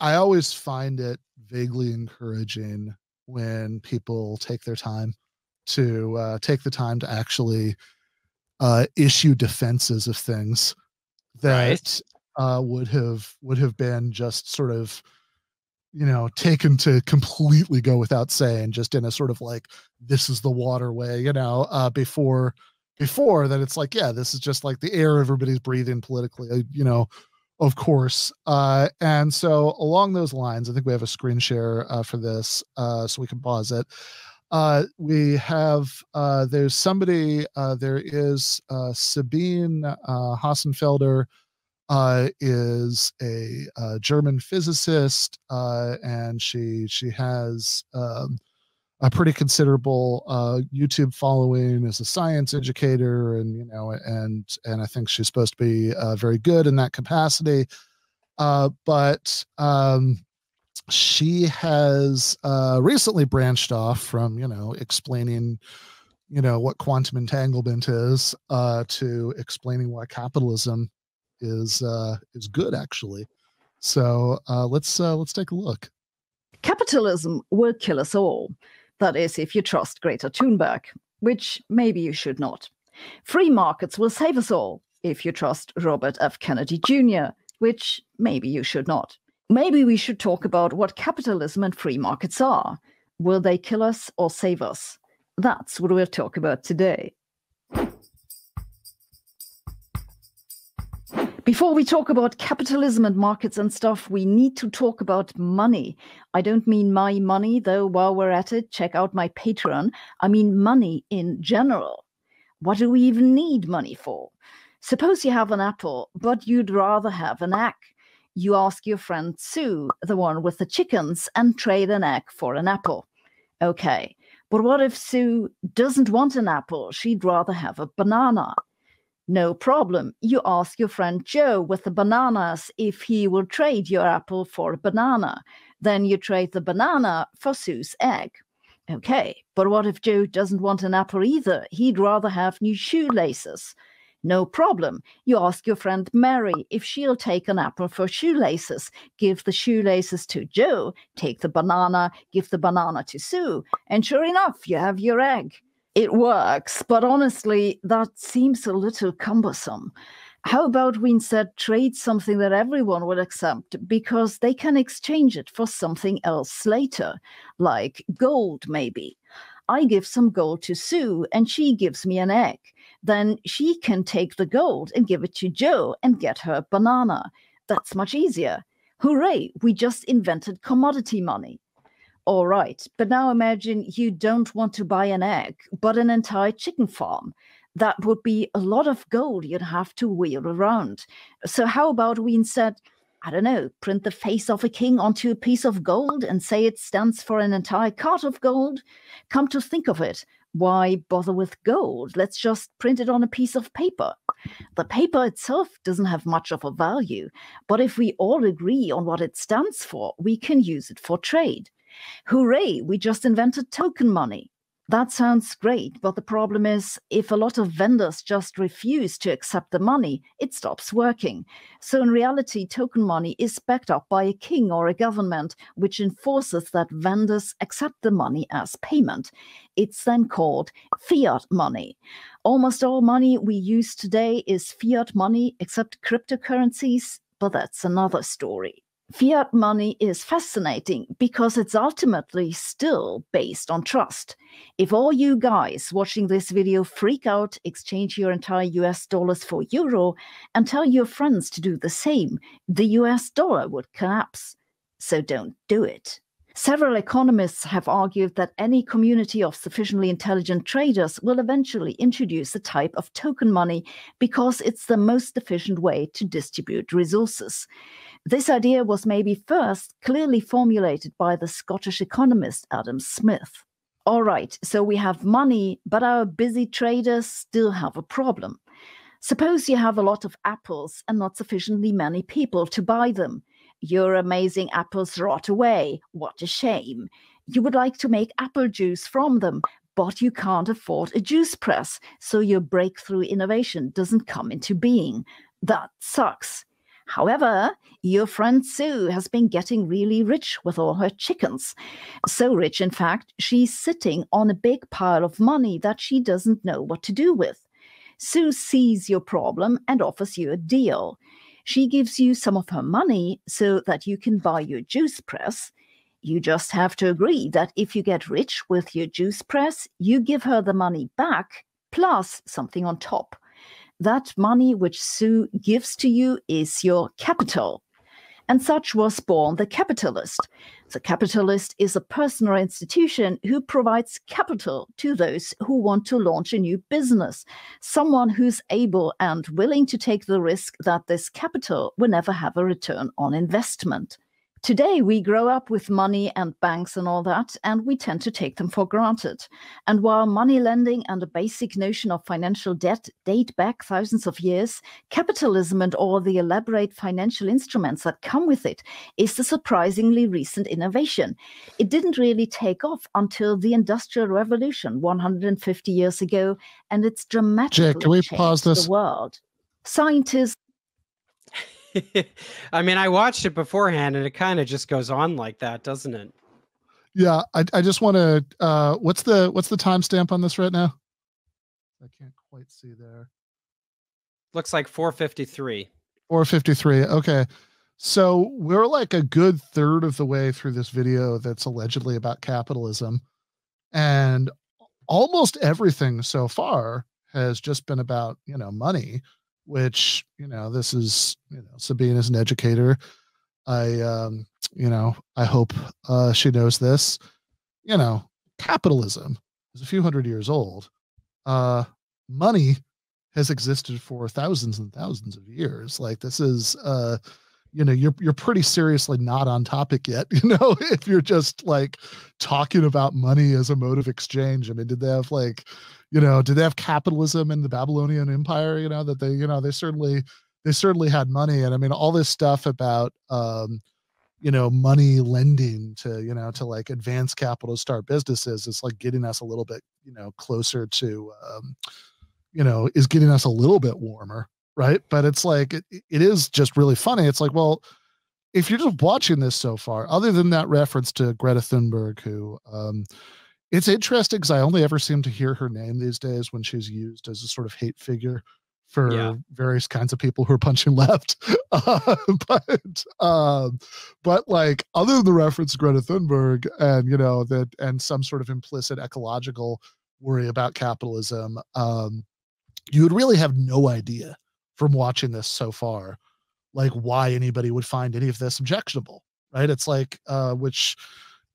I always find it vaguely encouraging when people take the time to actually issue defenses of things Right. that would have been just sort of taken to completely go without saying, just in a sort of like, this is the waterway, before that. It's like, yeah, this is just like the air everybody's breathing politically, of course. And so along those lines, I think we have a screen share for this, so we can pause it. We have, there's somebody, there is Sabine Hossenfelder, is a German physicist, and she has a pretty considerable YouTube following as a science educator, and and I think she's supposed to be very good in that capacity. But she has recently branched off from explaining what quantum entanglement is, to explaining why capitalism is good, actually. So let's take a look. Capitalism will kill us all. That is, if you trust Greta Thunberg, which maybe you should not. Free markets will save us all, if you trust Robert F. Kennedy Jr., which maybe you should not. Maybe we should talk about what capitalism and free markets are. Will they kill us or save us? That's what we'll talk about today. Before we talk about capitalism and markets and stuff, we need to talk about money. I don't mean my money, though while we're at it, check out my Patreon. I mean money in general. What do we even need money for? Suppose you have an apple, but you'd rather have an egg. You ask your friend Sue, the one with the chickens, and trade an egg for an apple. Okay, but what if Sue doesn't want an apple? She'd rather have a banana. No problem. You ask your friend Joe with the bananas if he will trade your apple for a banana. Then you trade the banana for Sue's egg. Okay, but what if Joe doesn't want an apple either? He'd rather have new shoelaces. No problem. You ask your friend Mary if she'll take an apple for shoelaces. Give the shoelaces to Joe, take the banana, give the banana to Sue, and sure enough, you have your egg. It works, but honestly, that seems a little cumbersome. How about we instead trade something that everyone will accept because they can exchange it for something else later, like gold maybe. I give some gold to Sue and she gives me an egg. Then she can take the gold and give it to Joe and get her a banana. That's much easier. Hooray, we just invented commodity money. All right, but now imagine you don't want to buy an egg, but an entire chicken farm. That would be a lot of gold you'd have to wheel around. So how about we instead, I don't know, print the face of a king onto a piece of gold and say it stands for an entire cart of gold? Come to think of it, why bother with gold? Let's just print it on a piece of paper. The paper itself doesn't have much of a value, but if we all agree on what it stands for, we can use it for trade. Hooray, we just invented token money. That sounds great, but the problem is, if a lot of vendors just refuse to accept the money, it stops working. So in reality, token money is backed up by a king or a government, which enforces that vendors accept the money as payment. It's then called fiat money. Almost all money we use today is fiat money, except cryptocurrencies, but that's another story. Fiat money is fascinating because it's ultimately still based on trust. If all you guys watching this video freak out, exchange your entire US dollars for euro, and tell your friends to do the same, the US dollar would collapse. So don't do it. Several economists have argued that any community of sufficiently intelligent traders will eventually introduce a type of token money because it's the most efficient way to distribute resources. This idea was maybe first clearly formulated by the Scottish economist Adam Smith. All right, so we have money, but our busy traders still have a problem. Suppose you have a lot of apples and not sufficiently many people to buy them. Your amazing apples rot away. What a shame. You would like to make apple juice from them, but you can't afford a juice press, so your breakthrough innovation doesn't come into being. That sucks. However, your friend Sue has been getting really rich with all her chickens. So rich, in fact, she's sitting on a big pile of money that she doesn't know what to do with. Sue sees your problem and offers you a deal. She gives you some of her money so that you can buy your juice press. You just have to agree that if you get rich with your juice press, you give her the money back plus something on top. That money which Sue gives to you is your capital. And such was born the capitalist. The capitalist is a person or institution who provides capital to those who want to launch a new business, someone who's able and willing to take the risk that this capital will never have a return on investment. Today, we grow up with money and banks and all that, and we tend to take them for granted. And while money lending and a basic notion of financial debt date back thousands of years, capitalism and all the elaborate financial instruments that come with it is a surprisingly recent innovation. It didn't really take off until the Industrial Revolution 150 years ago, and it's dramatically Jake, can we changed pause this? the world. Scientists. I mean, I watched it beforehand and it kind of just goes on like that, doesn't it? Yeah, I just want to what's the timestamp on this right now? I can't quite see there. Looks like 4:53. 4:53. Okay. So we're like a good third of the way through this video that's allegedly about capitalism. And almost everything so far has just been about, money, which, this is, Sabine is an educator. I hope she knows this. Capitalism is a few hundred years old. Money has existed for thousands and thousands of years. Like this is, you're pretty seriously not on topic yet, if you're just like talking about money as a mode of exchange. I mean, did they have did they have capitalism in the Babylonian Empire? That they certainly had money. And I mean, all this stuff about, money lending to like advance capital to start businesses is like getting us a little bit, closer to, is getting us a little bit warmer. Right. But it's like, it is just really funny. It's like, well, if you're just watching this so far, other than that reference to Greta Thunberg, who, it's interesting because I only ever seem to hear her name these days when she's used as a sort of hate figure for various kinds of people who are punching left. But like, other than the reference to Greta Thunberg and, and some sort of implicit ecological worry about capitalism, you would really have no idea from watching this so far, like why anybody would find any of this objectionable, right? It's like, which,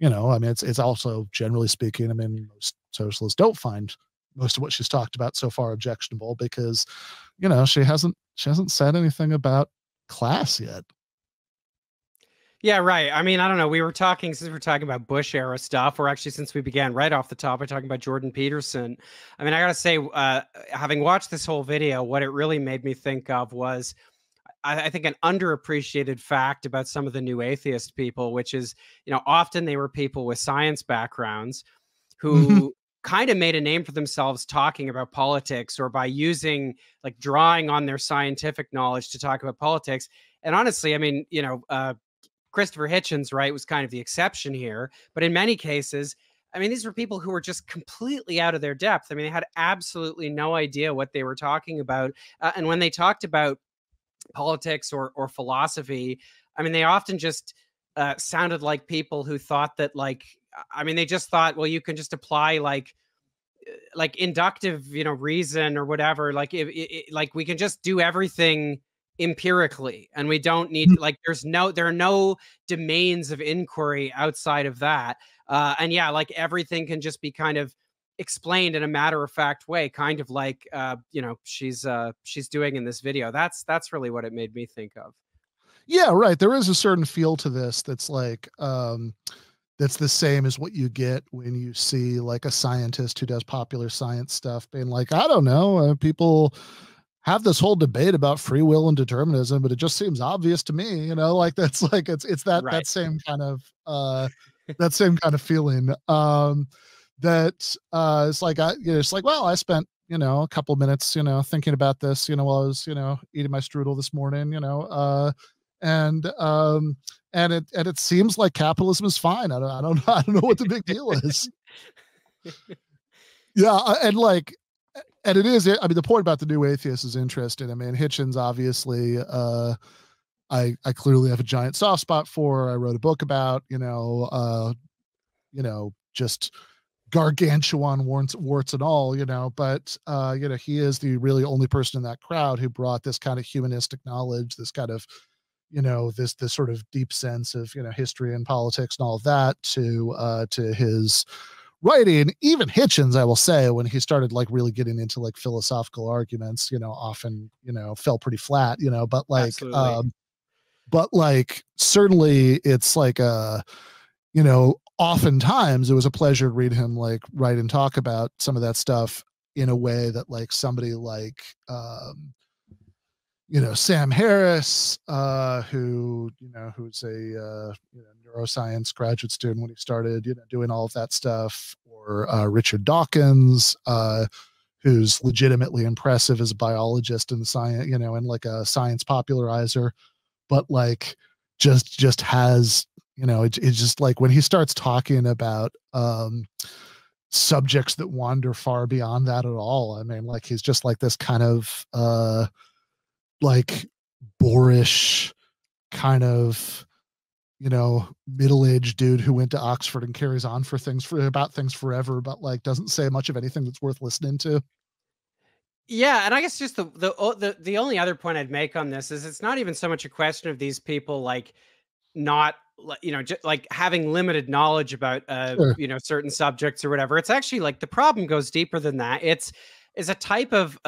I mean, it's also generally speaking, I mean, most socialists don't find most of what she's talked about so far objectionable because, she hasn't said anything about class yet. Yeah, right. I mean, I don't know. Since we were talking about Bush era stuff, or actually since we began right off the top, we're talking about Jordan Peterson. I mean, I got to say, having watched this whole video, what it really made me think of was, I think, an underappreciated fact about some of the new atheist people, which is, often they were people with science backgrounds who kind of made a name for themselves talking about politics or by using, like, drawing on their scientific knowledge to talk about politics. And honestly, I mean, Christopher Hitchens, right, was kind of the exception here. But in many cases, I mean, these were people who were just completely out of their depth. I mean, they had absolutely no idea what they were talking about. And when they talked about politics or philosophy, I mean, they often just sounded like people who thought that, like, I mean, they just thought, well, you can just apply like inductive, reason or whatever. Like, like we can just do everything empirically and we don't need like there are no domains of inquiry outside of that, and like everything can just be kind of explained in a matter-of-fact way, kind of like she's doing in this video. That's really what it made me think of. Yeah, right. There is a certain feel to this that's like that's the same as what you get when you see like a scientist who does popular science stuff being like, I don't know, people have this whole debate about free will and determinism, but it just seems obvious to me, like that's like it's that right. that same kind of feeling. That it's like it's like, well, I spent a couple of minutes, thinking about this, while I was, eating my strudel this morning, and it seems like capitalism is fine. I don't know what the big deal is. Yeah, and it is. I mean, the point about the new atheist is interesting. I mean, Hitchens obviously, I clearly have a giant soft spot for. I wrote a book about, just gargantuan warts and all, but he is the really only person in that crowd who brought this kind of humanistic knowledge, this kind of, this sort of deep sense of, history and politics and all of that to his writing. Even Hitchens, I will say, when he started like really getting into like philosophical arguments, often, fell pretty flat, but certainly it's like oftentimes it was a pleasure to read him like write and talk about some of that stuff in a way that like somebody like Sam Harris, who's a neuroscience graduate student when he started doing all of that stuff, or Richard Dawkins, who's legitimately impressive as a biologist and science, and like a science popularizer, but like just has it's just like when he starts talking about subjects that wander far beyond that at all. I mean, like he's just like this kind of like boorish kind of middle-aged dude who went to Oxford and carries on about things forever, but like doesn't say much of anything that's worth listening to. Yeah, and I guess just the only other point I'd make on this is it's not even so much a question of these people like not just like having limited knowledge about Sure. certain subjects or whatever. It's actually like the problem goes deeper than that. It's a type of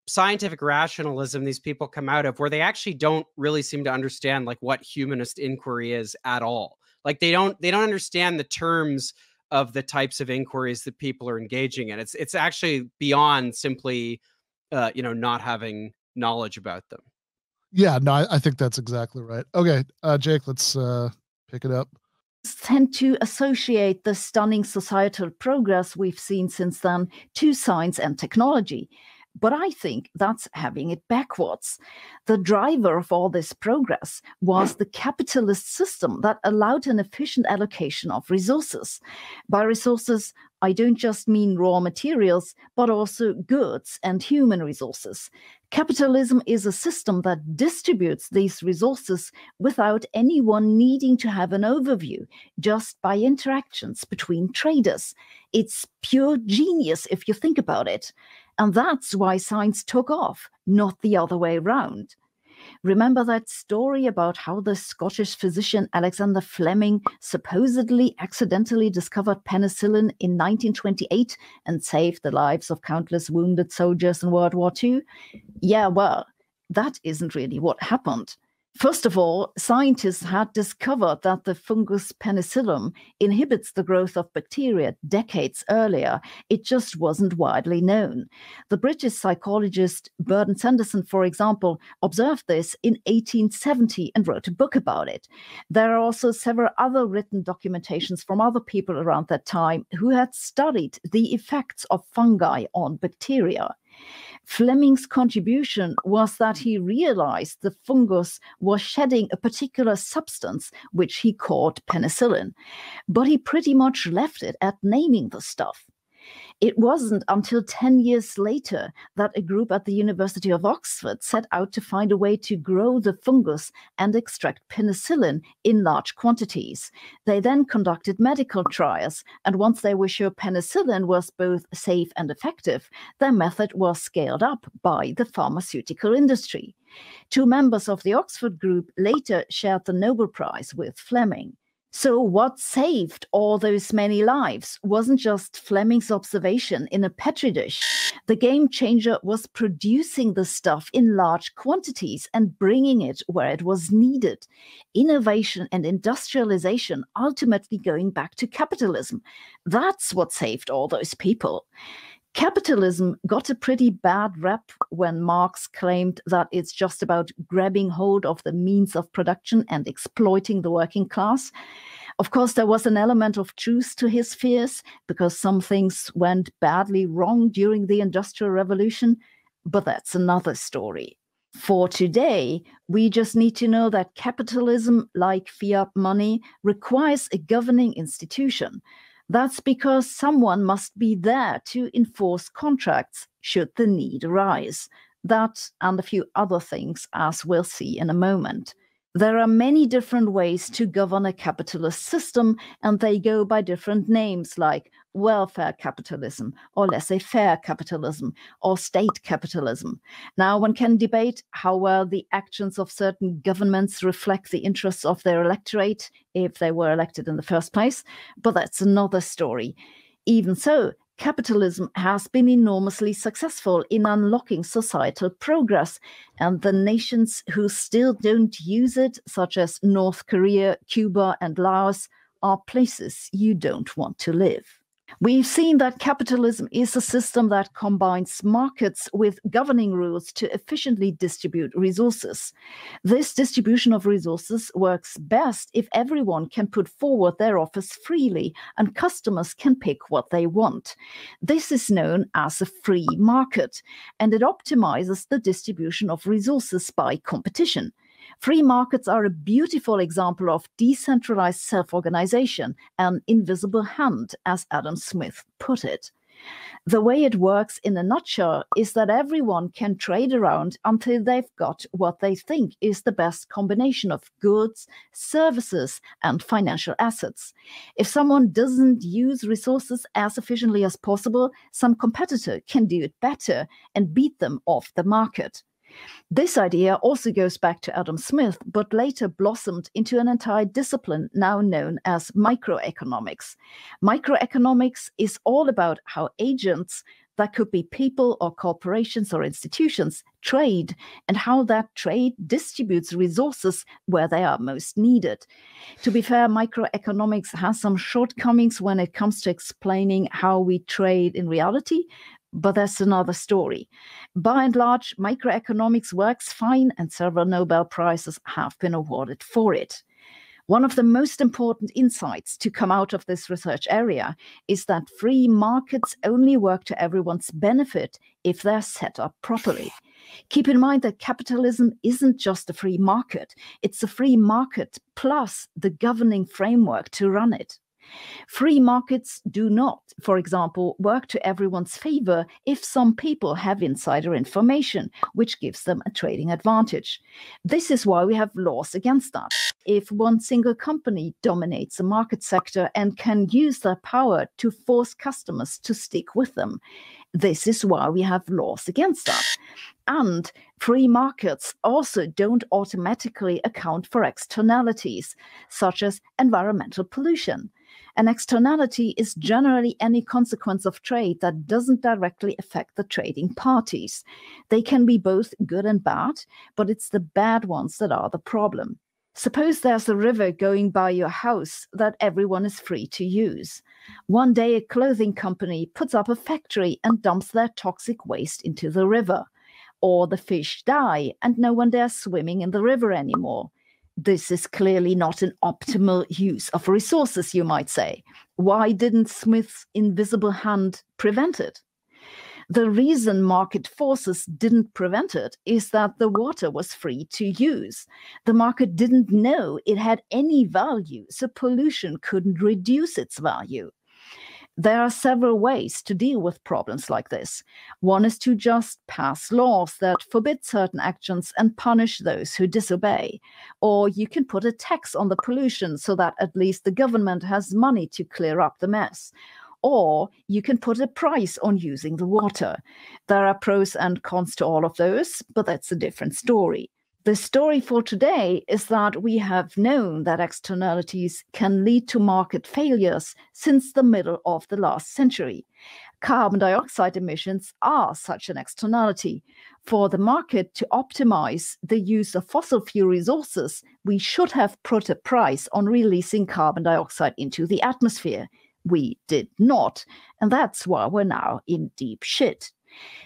scientific rationalism these people come out of where they actually don't really seem to understand like what humanist inquiry is at all. Like they don't understand the terms of the types of inquiries that people are engaging in. It's actually beyond simply not having knowledge about them. Yeah, no, I think that's exactly right. Okay, Jake, let's pick it up. Tend to associate the stunning societal progress we've seen since then to science and technology. But I think that's having it backwards. The driver of all this progress was the capitalist system that allowed an efficient allocation of resources. By resources, I don't just mean raw materials, but also goods and human resources. Capitalism is a system that distributes these resources without anyone needing to have an overview, just by interactions between traders. It's pure genius if you think about it. And that's why science took off, not the other way around. Remember that story about how the Scottish physician Alexander Fleming supposedly accidentally discovered penicillin in 1928 and saved the lives of countless wounded soldiers in World War II? Yeah, well, that isn't really what happened. First of all, scientists had discovered that the fungus penicillium inhibits the growth of bacteria decades earlier. It just wasn't widely known. The British psychologist Burton Sanderson, for example, observed this in 1870 and wrote a book about it. There are also several other written documentations from other people around that time who had studied the effects of fungi on bacteria. Fleming's contribution was that he realized the fungus was shedding a particular substance, which he called penicillin, but he pretty much left it at naming the stuff. It wasn't until 10 years later that a group at the University of Oxford set out to find a way to grow the fungus and extract penicillin in large quantities. They then conducted medical trials, and once they were sure penicillin was both safe and effective, their method was scaled up by the pharmaceutical industry. Two members of the Oxford group later shared the Nobel Prize with Fleming. So what saved all those many lives wasn't just Fleming's observation in a petri dish. The game changer was producing the stuff in large quantities and bringing it where it was needed. Innovation and industrialization ultimately going back to capitalism. That's what saved all those people. Capitalism got a pretty bad rep when Marx claimed that it's just about grabbing hold of the means of production and exploiting the working class. Of course, there was an element of truth to his fears because some things went badly wrong during the Industrial Revolution, but that's another story. For today, we just need to know that capitalism, like fiat money, requires a governing institution. That's because someone must be there to enforce contracts should the need arise. That and a few other things, as we'll see in a moment. There are many different ways to govern a capitalist system, and they go by different names like welfare capitalism, or laissez-faire capitalism, or state capitalism. Now, one can debate how well the actions of certain governments reflect the interests of their electorate, if they were elected in the first place, but that's another story. Even so, capitalism has been enormously successful in unlocking societal progress, and the nations who still don't use it, such as North Korea, Cuba, and Laos, are places you don't want to live. We've seen that capitalism is a system that combines markets with governing rules to efficiently distribute resources. This distribution of resources works best if everyone can put forward their offers freely and customers can pick what they want. This is known as a free market, and it optimizes the distribution of resources by competition. Free markets are a beautiful example of decentralized self-organization, an invisible hand, as Adam Smith put it. The way it works in a nutshell is that everyone can trade around until they've got what they think is the best combination of goods, services, and financial assets. If someone doesn't use resources as efficiently as possible, some competitor can do it better and beat them off the market. This idea also goes back to Adam Smith, but later blossomed into an entire discipline now known as microeconomics. Microeconomics is all about how agents, that could be people or corporations or institutions, trade, and how that trade distributes resources where they are most needed. To be fair, microeconomics has some shortcomings when it comes to explaining how we trade in reality, but that's another story. By and large, microeconomics works fine, and several Nobel Prizes have been awarded for it. One of the most important insights to come out of this research area is that free markets only work to everyone's benefit if they're set up properly. Keep in mind that capitalism isn't just a free market, it's a free market plus the governing framework to run it. Free markets do not, for example, work to everyone's favor if some people have insider information, which gives them a trading advantage. This is why we have laws against that. If one single company dominates a market sector and can use their power to force customers to stick with them, this is why we have laws against that. And free markets also don't automatically account for externalities, such as environmental pollution. An externality is generally any consequence of trade that doesn't directly affect the trading parties. They can be both good and bad, but it's the bad ones that are the problem. Suppose there's a river going by your house that everyone is free to use. One day a clothing company puts up a factory and dumps their toxic waste into the river. Or the fish die and no one dares swimming in the river anymore. This is clearly not an optimal use of resources, you might say. Why didn't Smith's invisible hand prevent it? The reason market forces didn't prevent it is that the water was free to use. The market didn't know it had any value, so pollution couldn't reduce its value. There are several ways to deal with problems like this. One is to just pass laws that forbid certain actions and punish those who disobey. Or you can put a tax on the pollution so that at least the government has money to clear up the mess. Or you can put a price on using the water. There are pros and cons to all of those, but that's a different story. The story for today is that we have known that externalities can lead to market failures since the middle of the last century. Carbon dioxide emissions are such an externality. For the market to optimize the use of fossil fuel resources, we should have put a price on releasing carbon dioxide into the atmosphere. We did not, and that's why we're now in deep shit.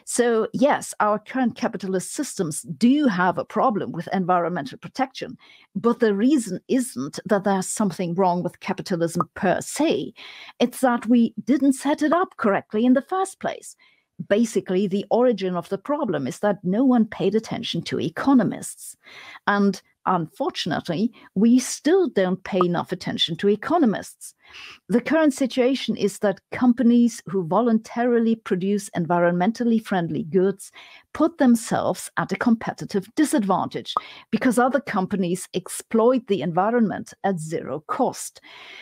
So yes, our current capitalist systems do have a problem with environmental protection, but the reason isn't that there's something wrong with capitalism per se. It's that we didn't set it up correctly in the first place. Basically, the origin of the problem is that no one paid attention to economists. And unfortunately, we still don't pay enough attention to economists. The current situation is that companies who voluntarily produce environmentally friendly goods put themselves at a competitive disadvantage because other companies exploit the environment at zero cost.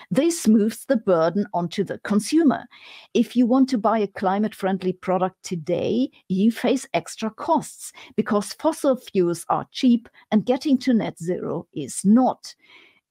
This moves the burden onto the consumer. If you want to buy a climate-friendly product today, you face extra costs because fossil fuels are cheap and getting to net zero is not.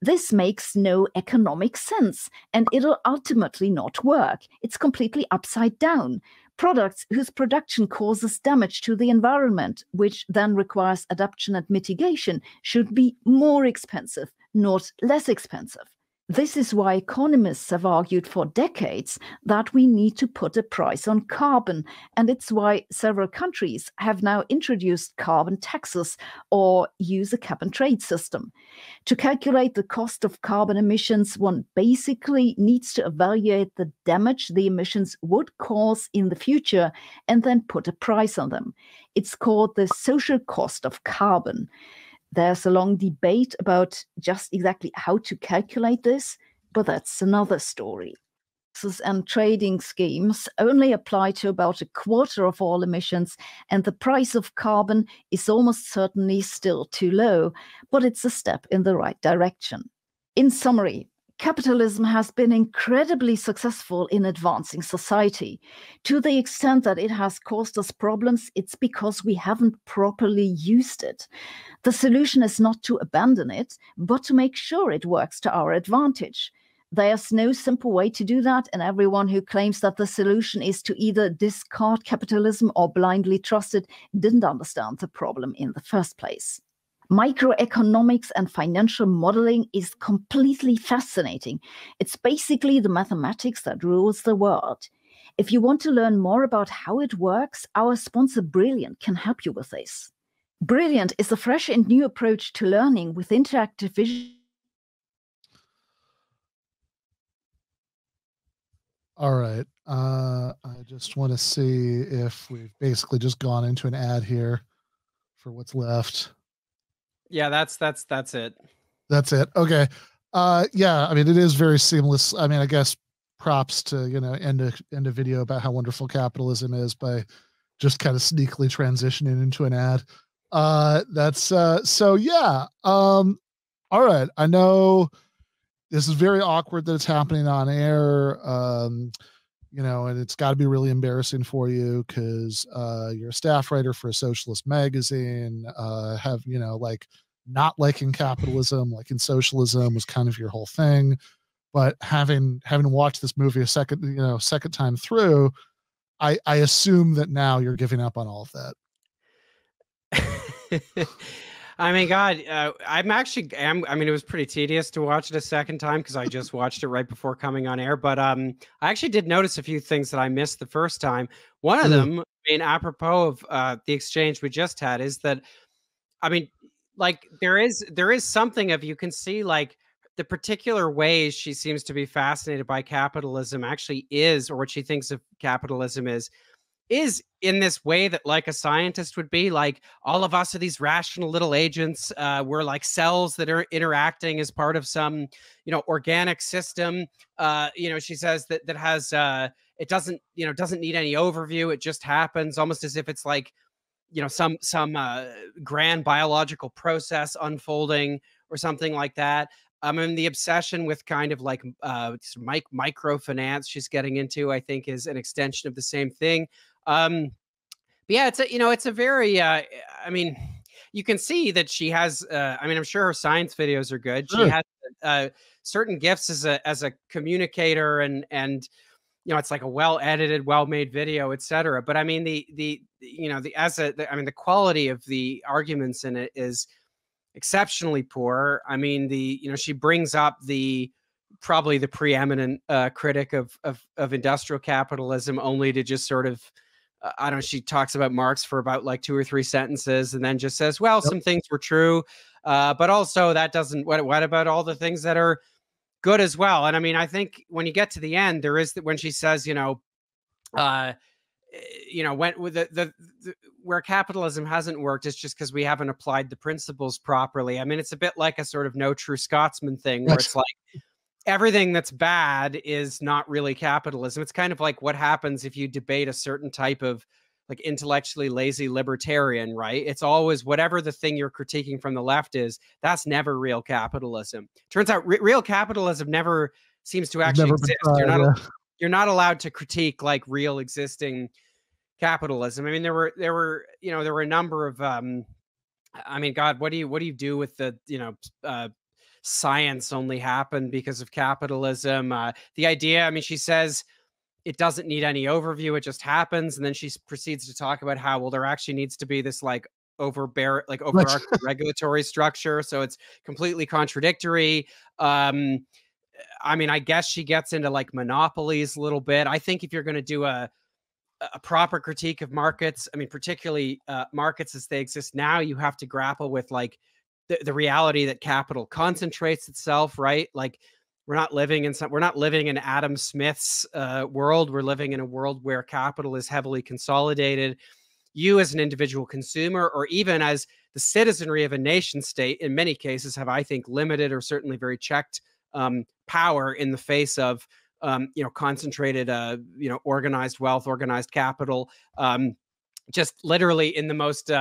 This makes no economic sense, and it'll ultimately not work. It's completely upside down. Products whose production causes damage to the environment, which then requires adaptation and mitigation, should be more expensive, not less expensive. This is why economists have argued for decades that we need to put a price on carbon, and it's why several countries have now introduced carbon taxes or use a cap-and-trade system. To calculate the cost of carbon emissions, one basically needs to evaluate the damage the emissions would cause in the future and then put a price on them. It's called the social cost of carbon. There's a long debate about just exactly how to calculate this, but that's another story. Taxes and trading schemes only apply to about a quarter of all emissions, and the price of carbon is almost certainly still too low, but it's a step in the right direction. In summary, capitalism has been incredibly successful in advancing society. To the extent that it has caused us problems, it's because we haven't properly used it. The solution is not to abandon it, but to make sure it works to our advantage. There's no simple way to do that, and everyone who claims that the solution is to either discard capitalism or blindly trust it didn't understand the problem in the first place. Microeconomics and financial modeling is completely fascinating. It's basically the mathematics that rules the world. If you want to learn more about how it works, our sponsor Brilliant can help you with this. Brilliant is a fresh and new approach to learning with interactive vision. All right. I just want to see if we've basically just gone into an ad here for what's left. Yeah, that's it. That's it. Okay. Yeah, I mean, it is very seamless. I mean, I guess props to, end a video about how wonderful capitalism is by just kind of sneakily transitioning into an ad. So yeah. All right. I know this is very awkward that it's happening on air. And it's got to be really embarrassing for you because you're a staff writer for a socialist magazine, not liking capitalism, liking socialism was kind of your whole thing. But having watched this movie a second time through, I assume that now you're giving up on all of that. I mean, God, I mean, it was pretty tedious to watch it a second time because I just watched it right before coming on air. But I actually did notice a few things that I missed the first time. One of them, I mean, apropos of the exchange we just had, is that, I mean, like there is something of, you can see like the particular ways she seems to be fascinated by capitalism actually is, or what she thinks of capitalism is in this way that like a scientist would be like, all of us are these rational little agents. We're like cells that are interacting as part of some, organic system. She says that has, it doesn't need any overview. It just happens, almost as if it's like, some grand biological process unfolding or something like that. And the obsession with kind of like microfinance she's getting into, I think, is an extension of the same thing. But yeah, it's a very, I mean, you can see that she has, I mean, I'm sure her science videos are good. Sure. She has certain gifts as a communicator and, it's like a well-edited, well-made video, etc. But I mean, the quality of the arguments in it is exceptionally poor. I mean, she brings up probably the preeminent critic of industrial capitalism, only to just sort of I don't know, she talks about Marx for about like 2 or 3 sentences and then just says, well, some things were true, but also that doesn't, what about all the things that are good as well? And I mean, I think when you get to the end, there is when she says, when with the where capitalism hasn't worked, it's just because we haven't applied the principles properly. I mean, it's a bit like a sort of no true Scotsman thing where it's like everything that's bad is not really capitalism. It's kind of like what happens if you debate a certain type of like intellectually lazy libertarian, right? It's always whatever the thing you're critiquing from the left is, that's never real capitalism. Turns out real capitalism never seems to actually exist. You're not allowed to critique like real existing capitalism. I mean, there were a number of, I mean, God, what do you do with the, science only happened because of capitalism? The idea, I mean, she says it doesn't need any overview. It just happens. And then she proceeds to talk about how, well, there actually needs to be this like overarching regulatory structure. So it's completely contradictory. I mean, I guess she gets into like monopolies a little bit. I think if you're going to do a proper critique of markets, I mean, particularly markets as they exist now, you have to grapple with like the reality that capital concentrates itself, right? Like we're not living in Adam Smith's world. We're living in a world where capital is heavily consolidated. You as an individual consumer, or even as the citizenry of a nation state, in many cases have, I think, limited or certainly very checked power in the face of concentrated organized wealth, organized capital, just literally in the most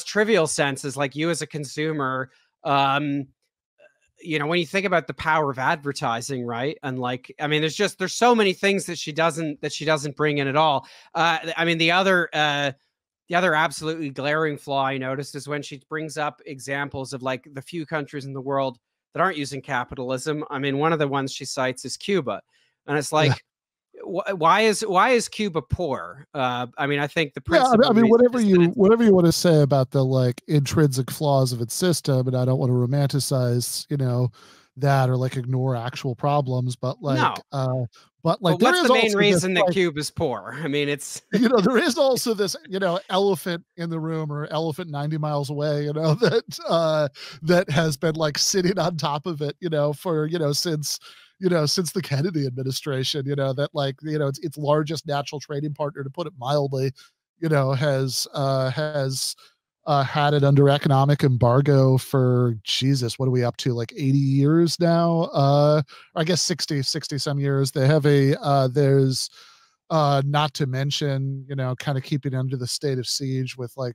trivial senses, like you as a consumer, when you think about the power of advertising, right? And like, I mean, there's so many things that she doesn't bring in at all. I mean, the other absolutely glaring flaw I noticed is when she brings up examples of like the few countries in the world that aren't using capitalism. I mean, one of the ones she cites is Cuba, and it's like, why is Cuba poor? I mean, I think the principle. I mean, whatever you want to say about the like intrinsic flaws of its system, and I don't want to romanticize, that or like ignore actual problems, but like, but what's the main reason that Cuba's poor? I mean, it's there is also this elephant in the room or elephant 90 miles away, that has been like sitting on top of it, for since the Kennedy administration, that like its largest natural trading partner, to put it mildly, has had it under economic embargo for, Jesus, what are we up to, like 80 years now? I guess 60 some years. They have there's not to mention, kind of keeping under the state of siege with like,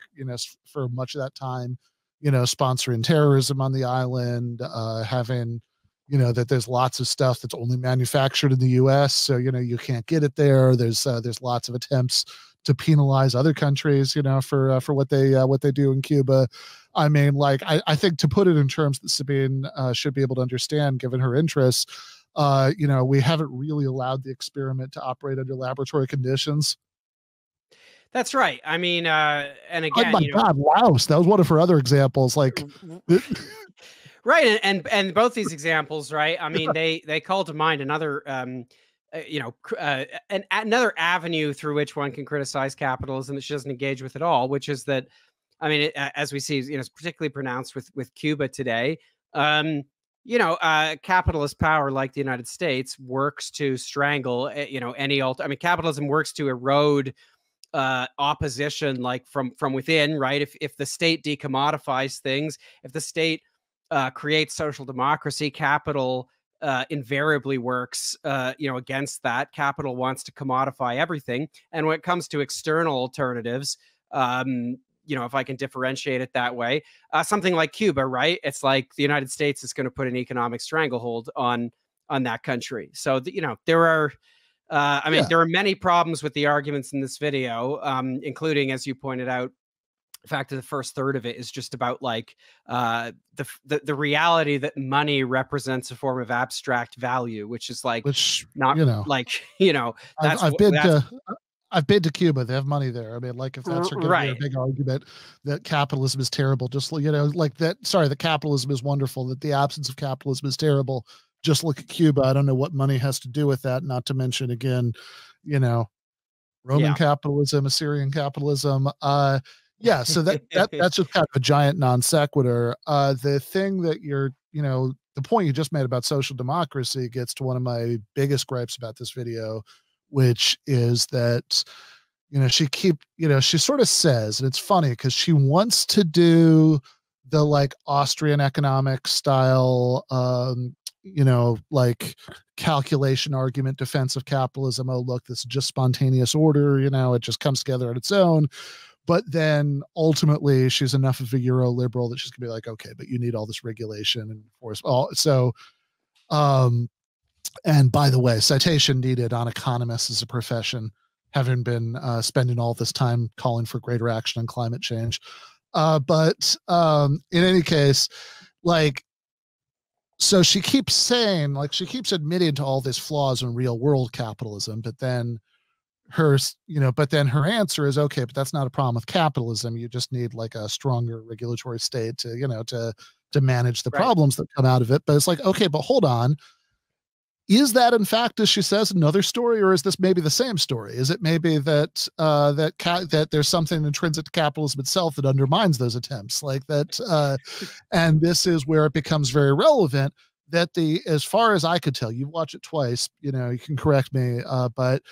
for much of that time, sponsoring terrorism on the island, having, that there's lots of stuff that's only manufactured in the US. So, you can't get it there. There's lots of attempts to penalize other countries, for what they do in Cuba. I mean, like, I think to put it in terms that Sabine should be able to understand, given her interests, we haven't really allowed the experiment to operate under laboratory conditions. That's right. I mean, and again, oh my God, Laos. That was one of her other examples. Like, right, and both these examples, right? I mean, they call to mind another, another avenue through which one can criticize capitalism that she doesn't engage with at all, which is that, I mean, as we see, it's particularly pronounced with Cuba today. Capitalist power, like the United States, works to strangle, any I mean, capitalism works to erode opposition, like from within, right? If the state decommodifies things, if the state creates social democracy, capital invariably works, against that. Capital wants to commodify everything. And when it comes to external alternatives, if I can differentiate it that way, something like Cuba, right? It's like the United States is going to put an economic stranglehold on that country. So, there are, there are many problems with the arguments in this video, including, as you pointed out, the fact that the first third of it is just about like the reality that money represents a form of abstract value, which is like, not that's I've been to Cuba. They have money there. I mean, like, if that's going to be a big argument that capitalism is terrible, just like that. Sorry, that capitalism is wonderful. That the absence of capitalism is terrible. Just look at Cuba. I don't know what money has to do with that. Not to mention, again, Roman capitalism, Assyrian capitalism. Yeah, so that's just kind of a giant non sequitur. The thing that the point you just made about social democracy gets to one of my biggest gripes about this video, which is that she sort of says, and it's funny because she wants to do the like Austrian economic style, like calculation argument, defense of capitalism. Oh, look, this is just spontaneous order. It just comes together on its own. But then ultimately she's enough of a Euro liberal that she's gonna be like, okay, but you need all this regulation and force. And by the way, citation needed on economists as a profession, having been spending all this time calling for greater action on climate change. But in any case, so she keeps saying, she keeps admitting to all these flaws in real world capitalism, but then her answer is, okay, but that's not a problem with capitalism. You just need like a stronger regulatory state to manage the problems that come out of it. But it's like, okay, but hold on. Is that in fact, as she says, another story, or is this maybe the same story? Is it maybe that that there's something intrinsic to capitalism itself that undermines those attempts, like that? And this is where it becomes very relevant. That as far as I could tell, you've watched it twice. You can correct me, but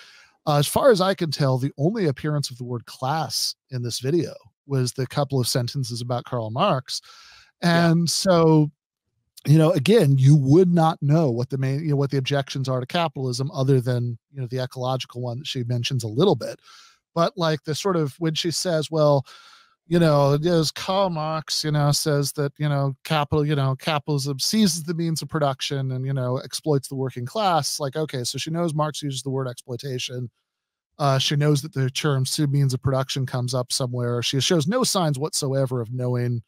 as far as I can tell, the only appearance of the word class in this video was the couple of sentences about Karl Marx, and so. Again, you would not know what what the objections are to capitalism other than, the ecological one that she mentions a little bit. But like the sort of, when she says, well, as Karl Marx, says that, capitalism seizes the means of production and, exploits the working class. Like, okay, so she knows Marx uses the word exploitation. She knows that the term means of production comes up somewhere. She shows no signs whatsoever of knowing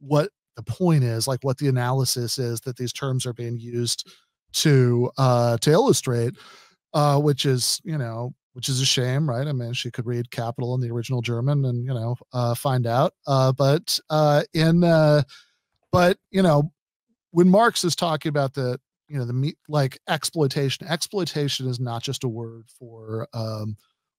what the point is, like what the analysis is that these terms are being used to illustrate, which is a shame, right? I mean, she could read Capital in the original German and find out. But when Marx is talking about the exploitation is not just a word for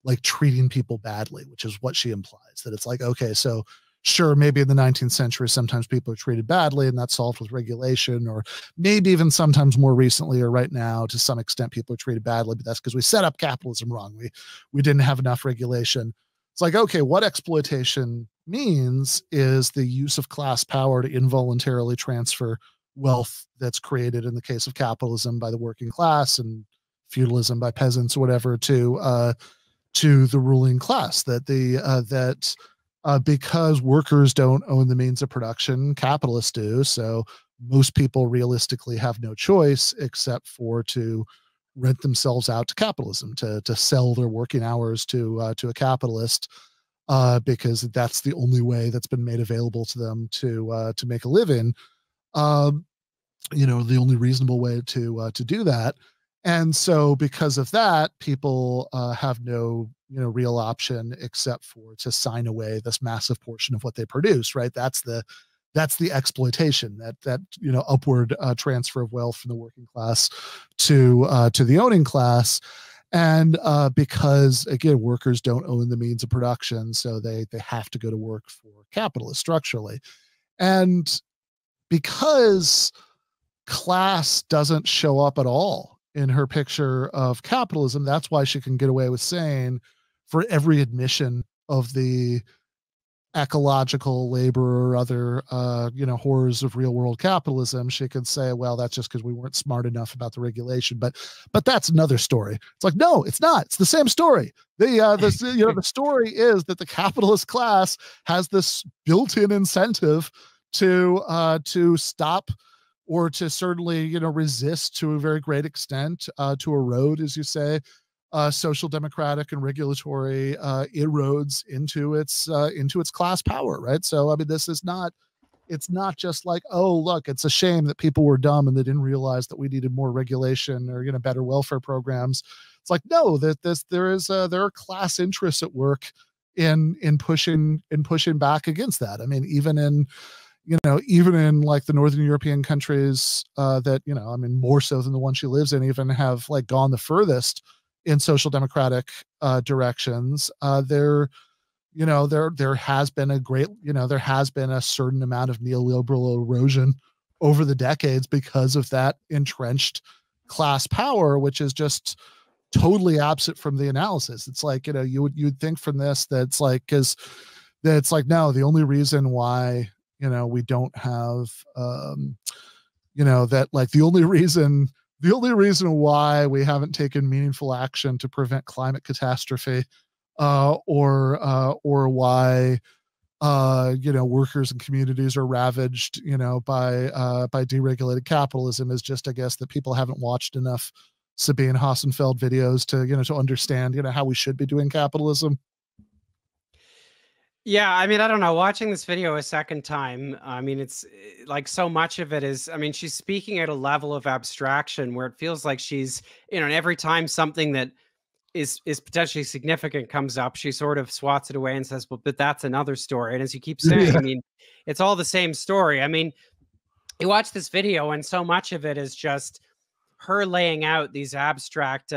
like treating people badly, which is what she implies. That it's like, okay, so sure, maybe in the 19th century, sometimes people are treated badly and that's solved with regulation, or maybe even sometimes more recently or right now, to some extent, people are treated badly, but that's because we set up capitalism wrong. We didn't have enough regulation. It's like, okay, what exploitation means is the use of class power to involuntarily transfer wealth that's created in the case of capitalism by the working class and feudalism by peasants or whatever to the ruling class. Because workers don't own the means of production, capitalists do. So most people realistically have no choice except for to rent themselves out to capitalism, to sell their working hours to a capitalist, because that's the only way that's been made available to them to make a living. The only reasonable way to do that. And so because of that, people have no real option except for to sign away this massive portion of what they produce, right? That's the exploitation, that upward transfer of wealth from the working class to the owning class. And because again, workers don't own the means of production, so they have to go to work for capitalists structurally. And because class doesn't show up at all in her picture of capitalism, that's why she can get away with saying, for every admission of the ecological, labor, or other horrors of real world capitalism, she could say, well, that's just because we weren't smart enough about the regulation. But that's another story. It's like, no, it's not. It's the same story. The story is that the capitalist class has this built-in incentive to stop, or to certainly, resist to a very great extent, to erode, as you say, social democratic and regulatory inroads into its class power, right? So, I mean, it's not just like, oh, look, it's a shame that people were dumb and they didn't realize that we needed more regulation or, better welfare programs. It's like, no, that there are class interests at work in pushing back against that. I mean, even in like the Northern European countries that, more so than the one she lives in, even have like gone the furthest in social democratic directions. There has been a great, there has been a certain amount of neoliberal erosion over the decades because of that entrenched class power, which is just totally absent from the analysis. It's like, you'd think from this that it's like, because that's like, no, the only reason why, we don't have, that like the only reason why we haven't taken meaningful action to prevent climate catastrophe, or why workers and communities are ravaged, by deregulated capitalism, is just, I guess, that people haven't watched enough Sabine Hossenfelder videos to understand, how we should be doing capitalism. Yeah, I mean, I don't know. Watching this video a second time, I mean, it's like so much of it is, I mean, she's speaking at a level of abstraction where it feels like she's, and every time something that is potentially significant comes up, she sort of swats it away and says, well, but that's another story. And as you keep saying, Yeah. I mean, it's all the same story. I mean, you watch this video and so much of it is just her laying out these abstract,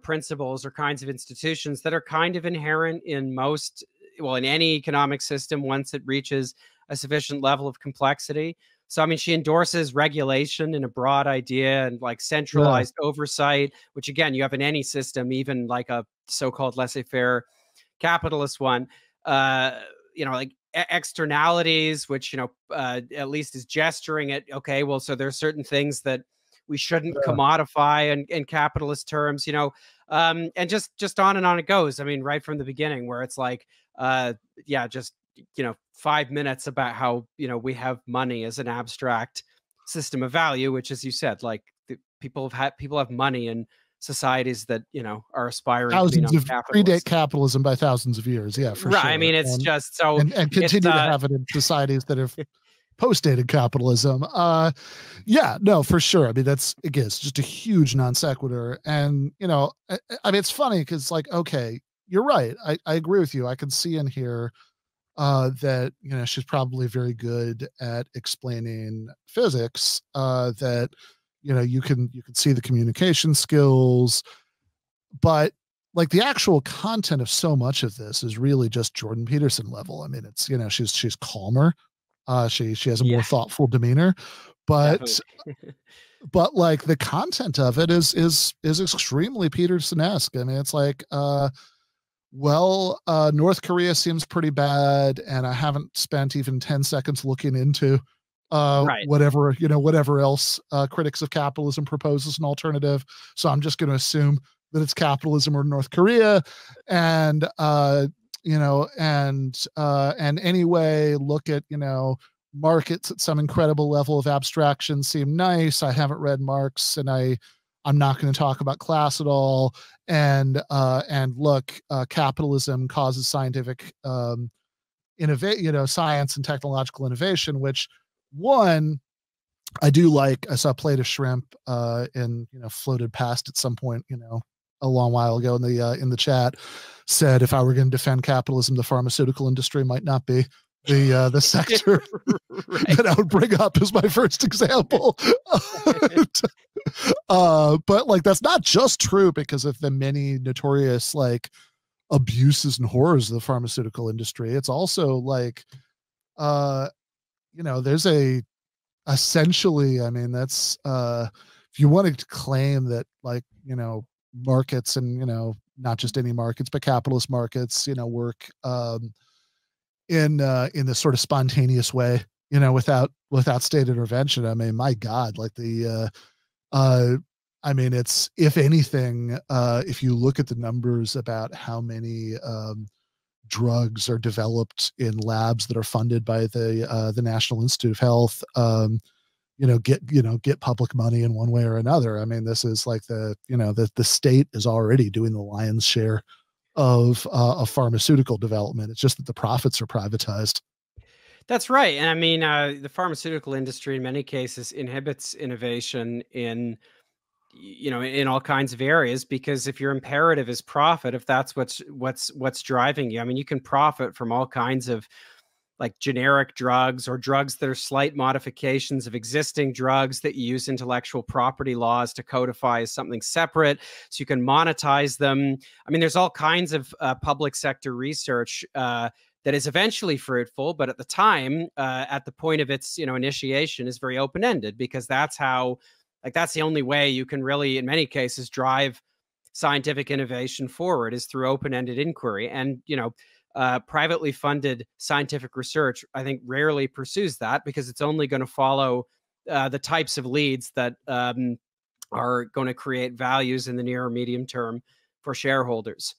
principles or kinds of institutions that are kind of inherent in most, well, in any economic system once it reaches a sufficient level of complexity. So, I mean, she endorses regulation in a broad idea and like centralized oversight, which again, you have in any system, even like a so-called laissez-faire capitalist one, like externalities, which, at least is gesturing at, okay, well, so there are certain things that we shouldn't commodify in capitalist terms, and just on and on it goes. I mean, right from the beginning where it's like, just 5 minutes about how we have money as an abstract system of value, which, as you said, like people have money in societies that are aspiring thousands to be of predate capitalism by thousands of years. Yeah, for right. sure. I mean, it's just so and continue to have it in societies that have post-dated capitalism. Yeah, no, for sure. I mean, that's, again, it's just a huge non sequitur. And I mean, it's funny because, like, okay, you're right. I agree with you. I can see in here that she's probably very good at explaining physics, that you can see the communication skills, but like the actual content of so much of this is really just Jordan Peterson level. I mean, it's she's calmer, she has a more thoughtful demeanor, but like the content of it is extremely Peterson-esque. I mean, it's like North Korea seems pretty bad, and I haven't spent even 10 seconds looking into whatever else critics of capitalism propose as an alternative. So I'm just going to assume that it's capitalism or North Korea, and anyway, look at markets at some incredible level of abstraction seem nice. I haven't read Marx, and I'm not going to talk about class at all. And look, capitalism causes scientific science and technological innovation, which one I do like. I saw Plate of Shrimp and floated past at some point, a long while ago in the chat, said if I were going to defend capitalism, the pharmaceutical industry might not be the sector that I would bring up as my first example. But like that's not just true because of the many notorious like abuses and horrors of the pharmaceutical industry. It's also like there's essentially, I mean, that's if you wanted to claim that like markets and not just any markets but capitalist markets work in this sort of spontaneous way, without state intervention. I mean, my God, like I mean, it's, if anything, if you look at the numbers about how many drugs are developed in labs that are funded by the National Institute of Health, get public money in one way or another. I mean, this is like the state is already doing the lion's share of pharmaceutical development. It's just that the profits are privatized. That's right. And I mean, the pharmaceutical industry in many cases inhibits innovation in all kinds of areas, because if your imperative is profit, if that's what's driving you, I mean, you can profit from all kinds of like generic drugs or drugs that are slight modifications of existing drugs that you use intellectual property laws to codify as something separate so you can monetize them. I mean, there's all kinds of public sector research that is eventually fruitful, but at the time, at the point of its initiation, is very open-ended, because that's how, like, that's the only way you can really, in many cases, drive scientific innovation forward, is through open-ended inquiry. And privately funded scientific research, I think, rarely pursues that, because it's only going to follow the types of leads that are going to create values in the near or medium term for shareholders.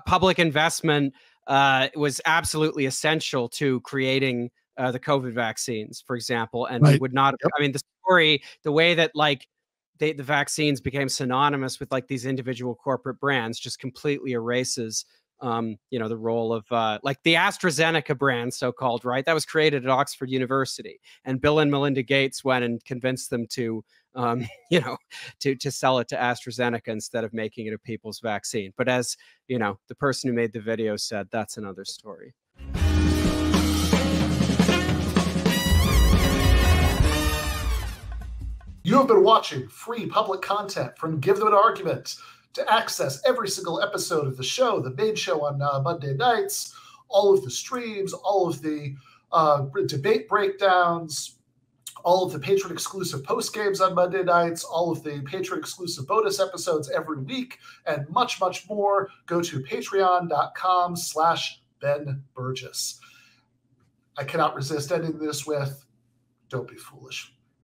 Public investment was absolutely essential to creating the COVID vaccines, for example, and we would not. I mean, the story, the way that the vaccines became synonymous with these individual corporate brands, just completely erases the role of like the AstraZeneca brand, so-called, right? That was created at Oxford University, and Bill and Melinda Gates went and convinced them to to sell it to AstraZeneca instead of making it a people's vaccine. But as the person who made the video said, that's another story. You have been watching free public content from Give Them an Argument. To access every single episode of the show, the main show on Monday nights, all of the streams, all of the debate breakdowns, all of the patron-exclusive post-games on Monday nights, all of the patron-exclusive bonus episodes every week, and much, much more, go to patreon.com/Ben Burgis. I cannot resist ending this with, don't be foolish.